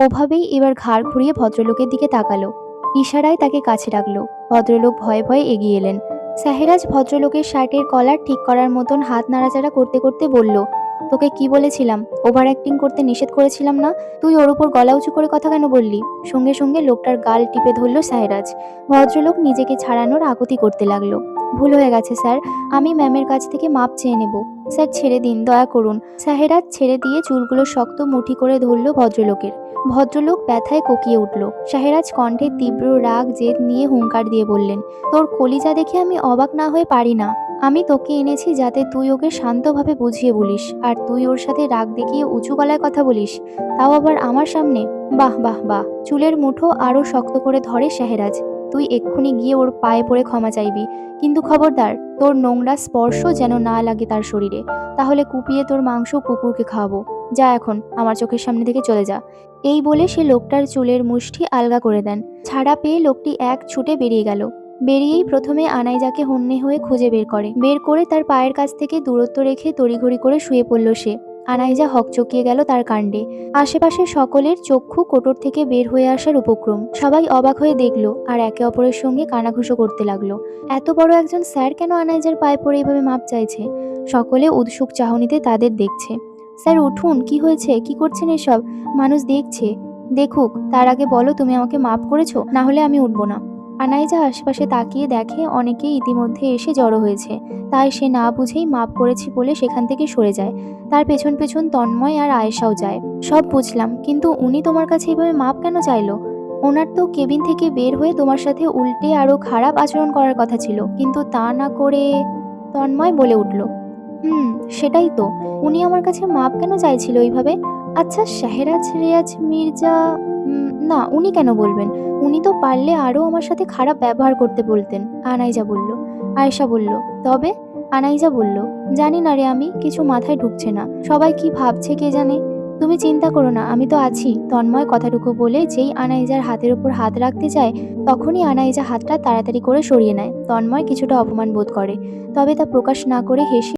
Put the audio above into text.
ওভাবেই এবার ঘাড় ঘুরিয়ে ভদ্রলোকের দিকে তাকালো। ইশারায় তাকে কাছে ডাকলো। ভদ্রলোক ভয়ে ভয়ে এগিয়ে এলেন। সাহেরাজ ভদ্রলোকের শার্টের কলার ঠিক করার মতন হাত নাড়াচাড়া করতে করতে বলল, তোকে কি বলেছিলাম? ওভার অ্যাক্টিং করতে নিষেধ করেছিলাম না? তুই ওর উপর গলা উঁচু করে কথা কেন বললি? সঙ্গে সঙ্গে লোকটার গাল টিপে ধরল সাহেরাজ। ভদ্রলোক নিজেকে ছাড়ানোর আকুতি করতে লাগলো। ভুল হয়ে গেছে স্যার, আমি ম্যামের কাছ থেকে মাপ চেয়ে নেব। স্যার ছেড়ে দিন, দয়া করুন। সাহেরাজ ছেড়ে দিয়ে চুলগুলো শক্ত মুঠি করে ধরল ভদ্রলোকের। ভদ্রলোক ব্যথায় কোকিয়ে উঠল। শাহেরাজ কণ্ঠে তীব্র রাগ জেদ নিয়ে হুঙ্কার দিয়ে বললেন, তোর কলিজা দেখে আমি অবাক না হয়ে পারি না। আমি তোকে এনেছি যাতে তুই ওকে শান্তভাবে বুঝিয়ে বলিস, আর তুই ওর সাথে রাগ দেখিয়ে উঁচু গলায় কথা বলিস, তাও আবার আমার সামনে। বাহ বাহ বাহ! চুলের মুঠো আরো শক্ত করে ধরে শাহেরাজ। তুই এক্ষুনি গিয়ে ওর পায়ে পড়ে ক্ষমা চাইবি, কিন্তু খবরদার তোর নোংরা স্পর্শ যেন না লাগে তার শরীরে। তাহলে কুপিয়ে তোর মাংস কুকুরকে খাওয়াবো। যা এখন আমার চোখের সামনে থেকে চলে যা। এই বলে সে লোকটার চুলের মুষ্টি আলগা করে দেন। ছাড়া পেয়ে লোকটি এক ছুটে বেরিয়ে গেল। বেরিয়েই প্রথমে আনাইজাকে হন্যে হয়ে খুঁজে বের করে তার পায়ের কাছ থেকে দূরত্ব রেখে তড়িঘড়ি করে শুয়ে পড়ল সে। আনাইজা হকচকিয়ে গেল তার কাণ্ডে। আশেপাশে সকলের চক্ষু কোটর থেকে বের হয়ে আসার উপক্রম। সবাই অবাক হয়ে দেখল আর একে অপরের সঙ্গে কানাঘুষো করতে লাগলো। এত বড় একজন স্যার কেন আনাইজার পায়ে পড়ে এভাবে মাপ চাইছে? সকলে উৎসুক চাহনিতে তাদের দেখছে। স্যার উঠুন, কি হয়েছে? কি করছেন এসব? মানুষ দেখছে। দেখুক, তার আগে বলো তুমি আমাকে মাপ করেছো, না হলে আমি উঠবো না। আনাইজা আশপাশে তাকিয়ে দেখে অনেকেই ইতিমধ্যে এসে জড়ো হয়েছে। তাই সে না বুঝেই মাপ করেছি বলে সেখান থেকে সরে যায়। তার পেছন পেছন তন্ময় আর আয়েশাও যায়। সব বুঝলাম, কিন্তু উনি তোমার কাছে এভাবে মাপ কেন চাইলো? ওনার তো কেবিন থেকে বের হয়ে তোমার সাথে উল্টে আরো খারাপ আচরণ করার কথা ছিল, কিন্তু তা না করে। তন্ময় বলে উঠল, হুম, সেটাই তো। উনি আমার কাছে মাপ কেন চাইছিল ওইভাবে? আচ্ছা, শাহেরাজ রেয়াজ মির্জা, না, উনি কেন বলবেন? উনি তো পারলে আরো আমার সাথে খারাপ ব্যবহার করতে বলতেন। আনাইজা বলল। আয়েশা বলল, তবে? আনাইজা বলল, জানি না রে, আমি কিছু মাথায় ঢুকছে না। সবাই কি ভাবছে কে জানে। তুমি চিন্তা করো না, আমি তো আছি। তন্ময় কথাটুকু বলে যেই আনাইজার হাতের উপর হাত রাখতে চায়, তখনই আনাইজা হাতটা তাড়াতাড়ি করে সরিয়ে নেয়। তন্ময় কিছুটা অপমান বোধ করে, তবে তা প্রকাশ না করে হেসে